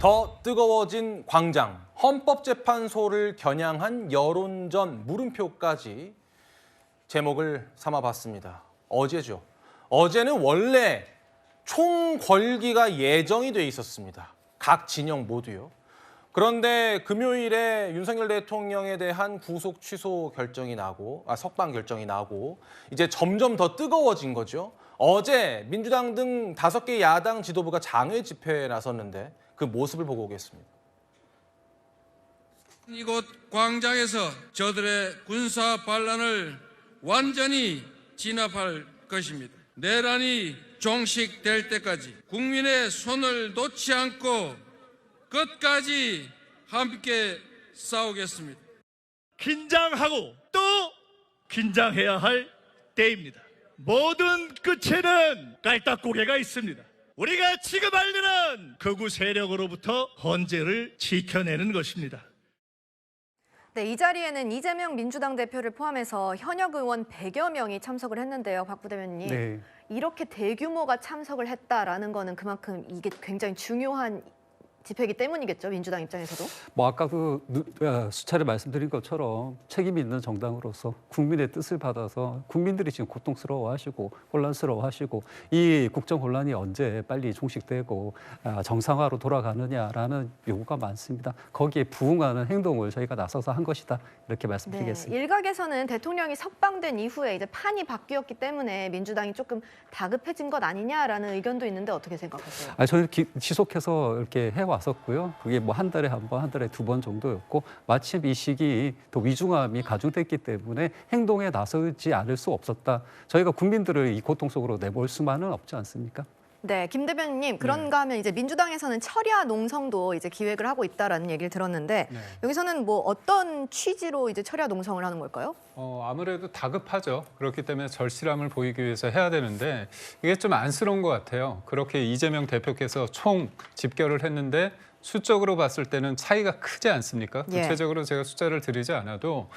더 뜨거워진 광장, 헌법재판소를 겨냥한 여론전 물음표까지 제목을 삼아봤습니다. 어제죠. 어제는 원래 총궐기가 예정이 돼 있었습니다. 각 진영 모두요. 그런데 금요일에 윤석열 대통령에 대한 구속 취소 결정이 나고, 석방 결정이 나고 이제 점점 더 뜨거워진 거죠. 어제 민주당 등 5개 야당 지도부가 장외 집회에 나섰는데 그 모습을 보고 오겠습니다. 이곳 광장에서 저들의 군사 반란을 완전히 진압할 것입니다. 내란이 종식될 때까지 국민의 손을 놓지 않고 끝까지 함께 싸우겠습니다. 긴장하고 또 긴장해야 할 때입니다. 모든 끝에는 깔딱고개가 있습니다. 우리가 지급할 일은 극우 세력으로부터 헌재를 지켜내는 것입니다. 네, 이 자리에는 이재명 민주당 대표를 포함해서 현역 의원 100여 명이 참석을 했는데요. 박 부대변인님. 네. 이렇게 대규모가 참석을 했다라는 거는 그만큼 이게 굉장히 중요한 집회이기 때문이겠죠, 민주당 입장에서도. 뭐 아까 수차례 말씀드린 것처럼 책임 있는 정당으로서 국민의 뜻을 받아서 국민들이 지금 고통스러워하시고 혼란스러워하시고 이 국정 혼란이 언제 빨리 종식되고 정상화로 돌아가느냐라는 요구가 많습니다. 거기에 부응하는 행동을 저희가 나서서 한 것이다 이렇게 말씀드리겠습니다. 네, 일각에서는 대통령이 석방된 이후에 이제 판이 바뀌었기 때문에 민주당이 조금 다급해진 것 아니냐라는 의견도 있는데 어떻게 생각하세요? 저는 지속해서 이렇게 해왔었고요. 그게 뭐 한 달에 한 번, 한 달에 2번 정도였고 마침 이 시기 또 위중함이 가중됐기 때문에 행동에 나서지 않을 수 없었다. 저희가 국민들을 이 고통 속으로 내몰 수만은 없지 않습니까? 네, 김 대변인님, 그런가 하면 이제 민주당에서는 철야 농성도 이제 기획을 하고 있다라는 얘기를 들었는데 여기서는 뭐 어떤 취지로 이제 철야 농성을 하는 걸까요? 아무래도 다급하죠. 그렇기 때문에 절실함을 보이기 위해서 해야 되는데 이게 좀 안쓰러운 것 같아요. 그렇게 이재명 대표께서 총 집결을 했는데 수적으로 봤을 때는 차이가 크지 않습니까? 구체적으로 제가 숫자를 드리지 않아도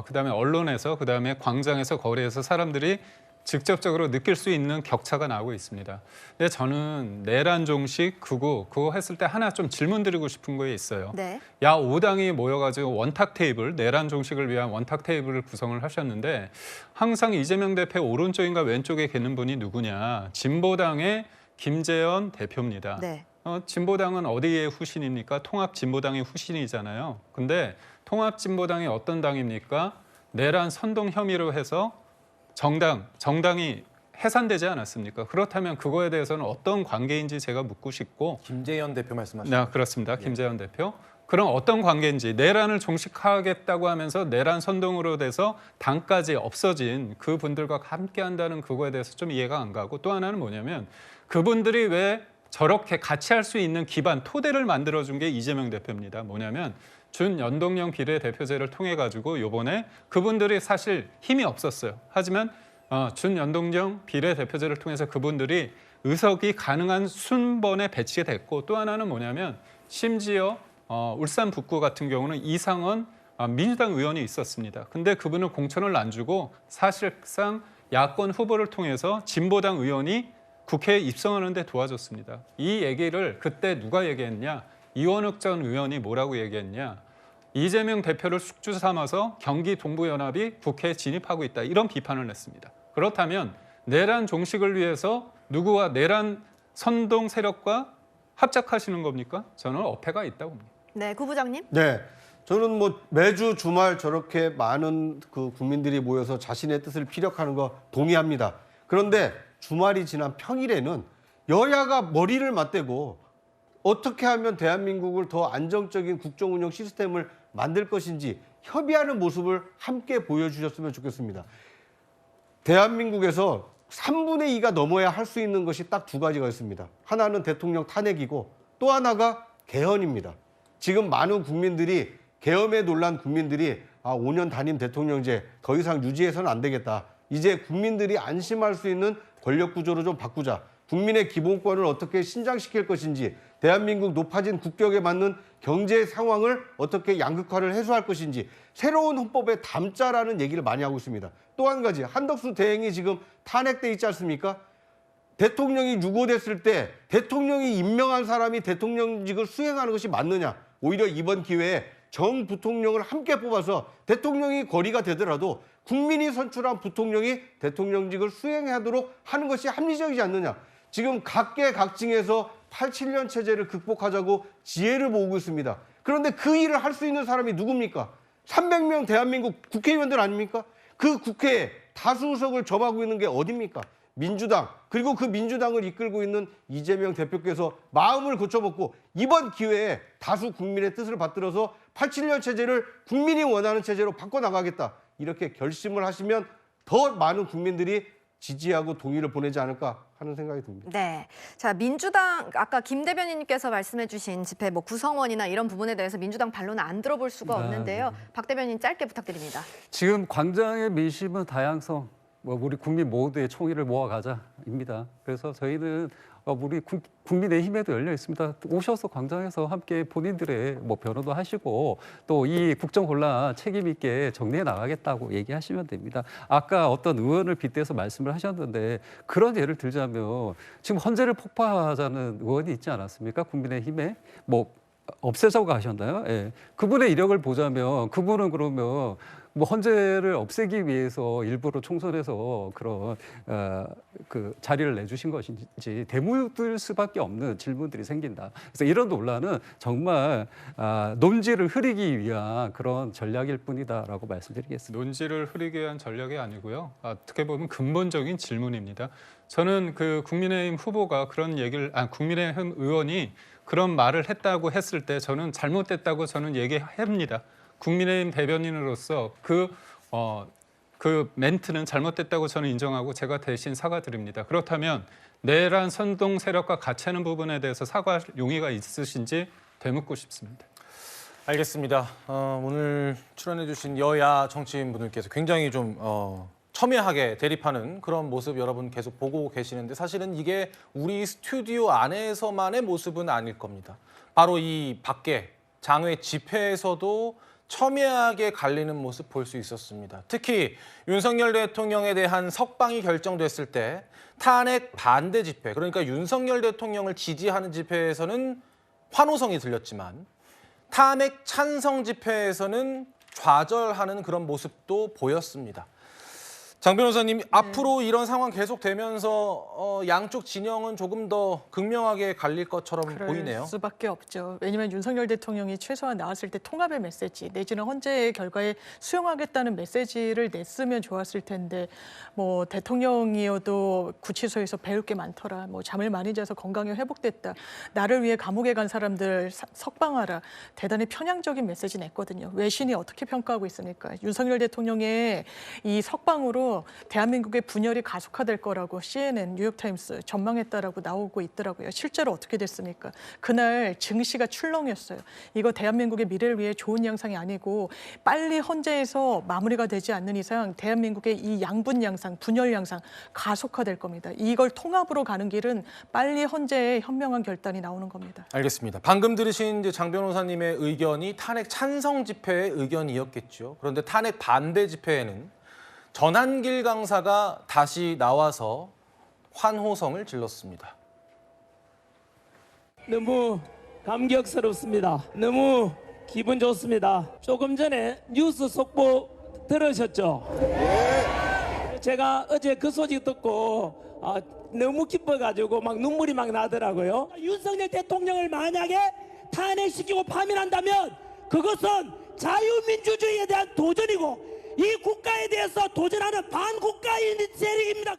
그다음에 언론에서 그다음에 광장에서 거리에서 사람들이 직접적으로 느낄 수 있는 격차가 나오고 있습니다. 근데 저는 내란 종식 그거 했을 때 하나 좀 질문 드리고 싶은 거 있어요. 네. 야 5당이 모여가지고 원탁 테이블, 내란 종식을 위한 원탁 테이블을 구성을 하셨는데 항상 이재명 대표 오른쪽인가 왼쪽에 계는 분이 누구냐? 진보당의 김재현 대표입니다. 네. 진보당은 어디의 후신입니까? 통합진보당의 후신이잖아요. 근데 통합진보당이 어떤 당입니까? 내란 선동 혐의로 해서 정당이 해산되지 않았습니까? 그렇다면 그거에 대해서는 어떤 관계인지 제가 묻고 싶고. 김재현 대표 말씀하시죠? 네, 그렇습니다. 김재현 대표. 그럼 어떤 관계인지, 내란을 종식하겠다고 하면서 내란 선동으로 돼서 당까지 없어진 그분들과 함께 한다는 그거에 대해서 좀 이해가 안 가고, 또 하나는 뭐냐면 그분들이 왜 저렇게 같이 할 수 있는 기반, 토대를 만들어준 게 이재명 대표입니다. 뭐냐면 준연동형 비례대표제를 통해 가지고 요번에 그분들이 사실 힘이 없었어요. 하지만 준연동형 비례대표제를 통해서 그분들이 의석이 가능한 순번에 배치가 됐고, 또 하나는 뭐냐면 심지어 울산 북구 같은 경우는 이상원 민주당 의원이 있었습니다. 근데 그분은 공천을 안 주고 사실상 야권 후보를 통해서 진보당 의원이 국회에 입성하는 데 도와줬습니다. 이 얘기를 그때 누가 얘기했냐? 이원욱 전 의원이 뭐라고 얘기했냐? 이재명 대표를 숙주 삼아서 경기 동부연합이 국회에 진입하고 있다. 이런 비판을 냈습니다. 그렇다면 내란 종식을 위해서 누구와 내란 선동 세력과 합작하시는 겁니까? 저는 어폐가 있다고 봅니다. 네, 구 부장님. 네, 저는 뭐 매주 주말 저렇게 많은 그 국민들이 모여서 자신의 뜻을 피력하는 거 동의합니다. 그런데 주말이 지난 평일에는 여야가 머리를 맞대고 어떻게 하면 대한민국을 더 안정적인 국정 운영 시스템을 만들 것인지 협의하는 모습을 함께 보여주셨으면 좋겠습니다. 대한민국에서 3분의 2가 넘어야 할 수 있는 것이 딱 2가지가 있습니다. 하나는 대통령 탄핵이고 또 하나가 개헌입니다. 지금 많은 국민들이 계엄에 놀란 국민들이 5년 단임 대통령제 더 이상 유지해서는 안 되겠다. 이제 국민들이 안심할 수 있는 권력 구조로 좀 바꾸자. 국민의 기본권을 어떻게 신장시킬 것인지, 대한민국 높아진 국격에 맞는 경제 상황을 어떻게 양극화를 해소할 것인지 새로운 헌법에 담자라는 얘기를 많이 하고 있습니다. 또 한 가지, 한덕수 대행이 지금 탄핵돼 있지 않습니까? 대통령이 유고됐을 때 대통령이 임명한 사람이 대통령직을 수행하는 것이 맞느냐. 오히려 이번 기회에 정 부통령을 함께 뽑아서 대통령이 거리가 되더라도 국민이 선출한 부통령이 대통령직을 수행하도록 하는 것이 합리적이지 않느냐. 지금 각계각층에서 87년 체제를 극복하자고 지혜를 모으고 있습니다. 그런데 그 일을 할 수 있는 사람이 누굽니까? 300명 대한민국 국회의원들 아닙니까? 그 국회에 다수석을 점하고 있는 게 어딥니까? 민주당, 그리고 그 민주당을 이끌고 있는 이재명 대표께서 마음을 고쳐먹고 이번 기회에 다수 국민의 뜻을 받들어서 87년 체제를 국민이 원하는 체제로 바꿔나가겠다. 이렇게 결심을 하시면 더 많은 국민들이 지지하고 동의를 보내지 않을까 하는 생각이 듭니다. 네. 자, 민주당 아까 김 대변인님께서 말씀해 주신 집회 뭐 구성원이나 이런 부분에 대해서 민주당 반론은 안 들어볼 수가 없는데요. 박 대변인 짧게 부탁드립니다. 지금 광장의 민심은 다양성, 우리 국민 모두의 총의를 모아가자입니다. 그래서 저희는 우리 국민의힘에도 열려 있습니다. 오셔서 광장에서 함께 본인들의 변호도 하시고 또 이 국정 혼란 책임 있게 정리해 나가겠다고 얘기하시면 됩니다. 아까 어떤 의원을 빗대서 말씀을 하셨는데 그런 예를 들자면 지금 헌재를 폭파하자는 의원이 있지 않았습니까? 국민의힘에 없애자고 하셨나요? 예. 그분의 이력을 보자면 그분은 그러면 헌재를 없애기 위해서 일부러 총선에서 그런 그 자리를 내주신 것인지 되묻을 수밖에 없는 질문들이 생긴다. 그래서 이런 논란은 정말 논지를 흐리기 위한 그런 전략일 뿐이다라고 말씀드리겠습니다. 논지를 흐리기 위한 전략이 아니고요. 어떻게 보면 근본적인 질문입니다. 저는 그 국민의힘 후보가 그런 얘기를, 국민의힘 의원이 그런 말을 했다고 했을 때 저는 잘못됐다고 저는 얘기합니다. 국민의힘 대변인으로서 그 멘트는 잘못됐다고 저는 인정하고 제가 대신 사과드립니다. 그렇다면 내란 선동 세력과 같이 하는 부분에 대해서 사과할 용의가 있으신지 되묻고 싶습니다. 알겠습니다. 오늘 출연해 주신 여야 정치인분들께서 굉장히 좀 첨예하게 대립하는 그런 모습 여러분 계속 보고 계시는데 사실은 이게 우리 스튜디오 안에서만의 모습은 아닐 겁니다. 바로 이 밖에 장외 집회에서도 첨예하게 갈리는 모습 볼 수 있었습니다. 특히 윤석열 대통령에 대한 석방이 결정됐을 때 탄핵 반대 집회, 그러니까 윤석열 대통령을 지지하는 집회에서는 환호성이 들렸지만 탄핵 찬성 집회에서는 좌절하는 그런 모습도 보였습니다. 장 변호사님, 앞으로 이런 상황 계속되면서 양쪽 진영은 조금 더 극명하게 갈릴 것처럼 보이네요. 그럴 수밖에 없죠. 왜냐하면 윤석열 대통령이 최소한 나왔을 때 통합의 메시지 내지는 헌재의 결과에 수용하겠다는 메시지를 냈으면 좋았을 텐데 대통령이어도 구치소에서 배울 게 많더라. 잠을 많이 자서 건강이 회복됐다. 나를 위해 감옥에 간 사람들 석방하라. 대단히 편향적인 메시지 냈거든요. 외신이 어떻게 평가하고 있습니까? 윤석열 대통령의 이 석방으로 대한민국의 분열이 가속화될 거라고 CNN, 뉴욕타임스 전망했다라고 나오고 있더라고요. 실제로 어떻게 됐습니까? 그날 증시가 출렁였어요. 이거 대한민국의 미래를 위해 좋은 양상이 아니고 빨리 헌재에서 마무리가 되지 않는 이상 대한민국의 이 양분 양상, 분열 양상 가속화될 겁니다. 이걸 통합으로 가는 길은 빨리 헌재에 현명한 결단이 나오는 겁니다. 알겠습니다. 방금 들으신 이제 장 변호사님의 의견이 탄핵 찬성 집회의 의견이었겠죠. 그런데 탄핵 반대 집회에는 전한길 강사가 다시 나와서 환호성을 질렀습니다. 너무 감격스럽습니다. 너무 기분 좋습니다. 조금 전에 뉴스 속보 들으셨죠? 제가 어제 그 소식 듣고 너무 기뻐가지고 막 눈물이 막 나더라고요. 윤석열 대통령을 만약에 탄핵시키고 파면한다면 그것은 자유민주주의에 대한 도전이고 이 국가에 대해서 도전하는 반국가인 세력입니다.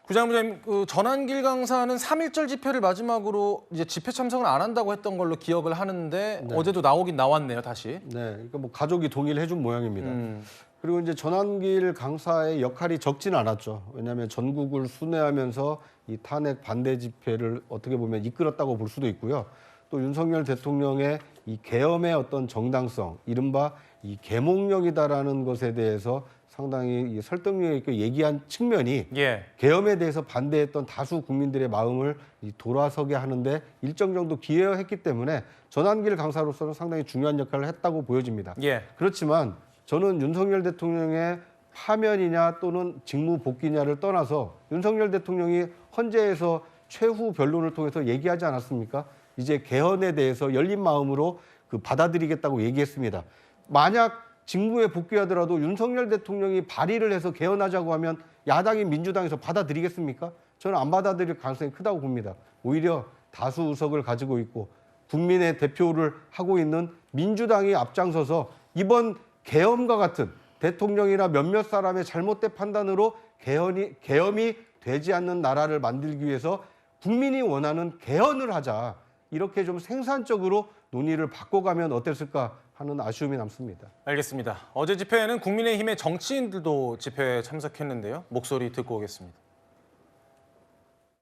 구장부장님, 전한길 강사는 3.1절 집회를 마지막으로 이제 집회 참석을 안 한다고 했던 걸로 기억을 하는데 네. 어제도 나오긴 나왔네요, 다시. 네, 그러니까 가족이 동의를 해준 모양입니다. 그리고 이제 전한길 강사의 역할이 적지는 않았죠. 왜냐하면 전국을 순회하면서 이 탄핵 반대 집회를 어떻게 보면 이끌었다고 볼 수도 있고요. 또 윤석열 대통령의 이 계엄의 어떤 정당성, 이른바 이 계몽령이다라는 것에 대해서 상당히 설득력 있게 얘기한 측면이 계엄에 대해서 반대했던 다수 국민들의 마음을 돌아서게 하는데 일정 정도 기여했기 때문에 전한길 강사로서는 상당히 중요한 역할을 했다고 보여집니다. 그렇지만 저는 윤석열 대통령의 파면이냐 또는 직무 복귀냐를 떠나서 윤석열 대통령이 헌재에서 최후 변론을 통해서 얘기하지 않았습니까? 이제 개헌에 대해서 열린 마음으로 받아들이겠다고 얘기했습니다. 만약 직무에 복귀하더라도 윤석열 대통령이 발의를 해서 개헌하자고 하면 야당인 민주당에서 받아들이겠습니까? 저는 안 받아들일 가능성이 크다고 봅니다. 오히려 다수 의석을 가지고 있고 국민의 대표를 하고 있는 민주당이 앞장서서 이번 계엄과 같은 대통령이나 몇몇 사람의 잘못된 판단으로 계엄이 되지 않는 나라를 만들기 위해서 국민이 원하는 개헌을 하자. 이렇게 좀 생산적으로 논의를 바꿔가면 어땠을까 하는 아쉬움이 남습니다. 알겠습니다. 어제 집회에는 국민의힘의 정치인들도 집회에 참석했는데요. 목소리 듣고 오겠습니다.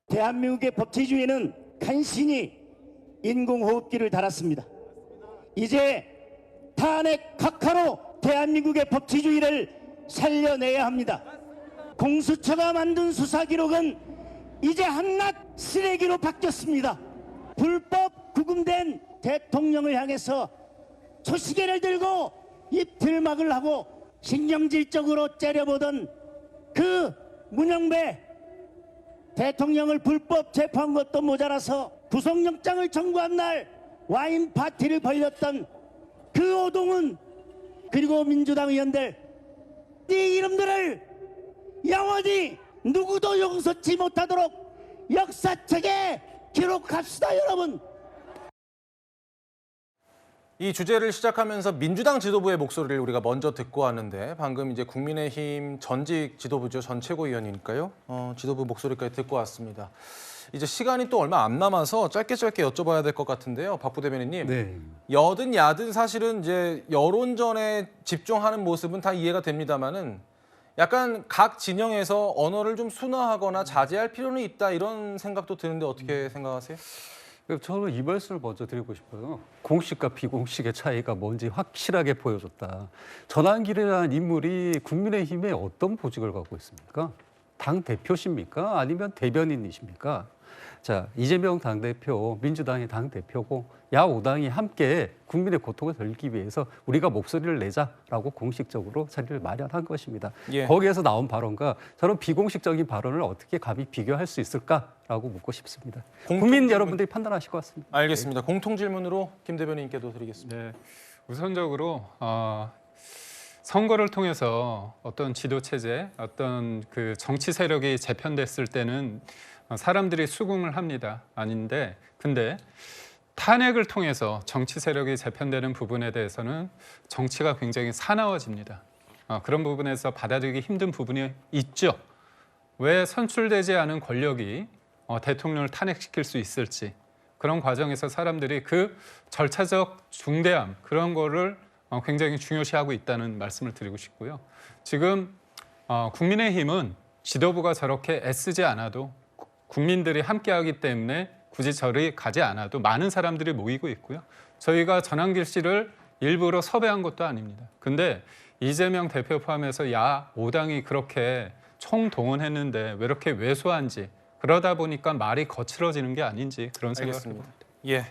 대한민국의 법치주의는 간신히 인공호흡기를 달았습니다. 이제 탄핵 각하로 대한민국의 법치주의를 살려내야 합니다. 공수처가 만든 수사기록은 이제 한낱 쓰레기로 바뀌었습니다. 불법 구금된 대통령을 향해서 초시계를 들고 입틀막을 하고 신경질적으로 째려보던 그 문영배 대통령을 불법 체포한 것도 모자라서 구속영장을 청구한 날 와인 파티를 벌였던 그 오동훈 그리고 민주당 의원들 이 이름들을 영원히 누구도 용서치 못하도록 역사책에 기록합시다, 여러분. 이 주제를 시작하면서 민주당 지도부의 목소리를 우리가 먼저 듣고 왔는데 방금 이제 국민의힘 전직 지도부죠. 전 최고위원이니까요. 지도부 목소리까지 듣고 왔습니다. 이제 시간이 또 얼마 안 남아서 짧게 여쭤봐야 될 것 같은데요. 박 부대변인님. 네. 여든 야든 사실은 이제 여론전에 집중하는 모습은 다 이해가 됩니다만은 약간 각 진영에서 언어를 좀 순화하거나 자제할 필요는 있다 이런 생각도 드는데 어떻게 생각하세요? 저는 이 말씀을 먼저 드리고 싶어요. 공식과 비공식의 차이가 뭔지 확실하게 보여줬다. 전한길이라는 인물이 국민의힘에 어떤 보직을 갖고 있습니까? 당 대표십니까? 아니면 대변인이십니까? 자, 이재명 당대표, 민주당의 당대표고 야5당이 함께 국민의 고통을 덜기 위해서 우리가 목소리를 내자라고 공식적으로 자리를 마련한 것입니다. 예. 거기에서 나온 발언과 저는 비공식적인 발언을 어떻게 감히 비교할 수 있을까라고 묻고 싶습니다. 국민 여러분들이 판단하실 것 같습니다. 알겠습니다. 공통 질문으로 김 대변인께도 드리겠습니다. 네, 우선적으로 선거를 통해서 어떤 지도 체제, 어떤 그 정치 세력이 재편됐을 때는 사람들이 수긍을 합니다. 아닌데, 근데 탄핵을 통해서 정치 세력이 재편되는 부분에 대해서는 정치가 굉장히 사나워집니다. 그런 부분에서 받아들이기 힘든 부분이 있죠. 왜 선출되지 않은 권력이 대통령을 탄핵시킬 수 있을지, 그런 과정에서 사람들이 그 절차적 중대함, 그런 거를 굉장히 중요시하고 있다는 말씀을 드리고 싶고요. 지금 국민의힘은 지도부가 저렇게 애쓰지 않아도 국민들이 함께하기 때문에 굳이 저리 가지 않아도 많은 사람들이 모이고 있고요. 저희가 전한길 씨를 일부러 섭외한 것도 아닙니다. 근데 이재명 대표 포함해서 야5당이 그렇게 총동원했는데 왜 이렇게 왜소한지, 그러다 보니까 말이 거칠어지는 게 아닌지 그런 생각을 해봅니다. 예.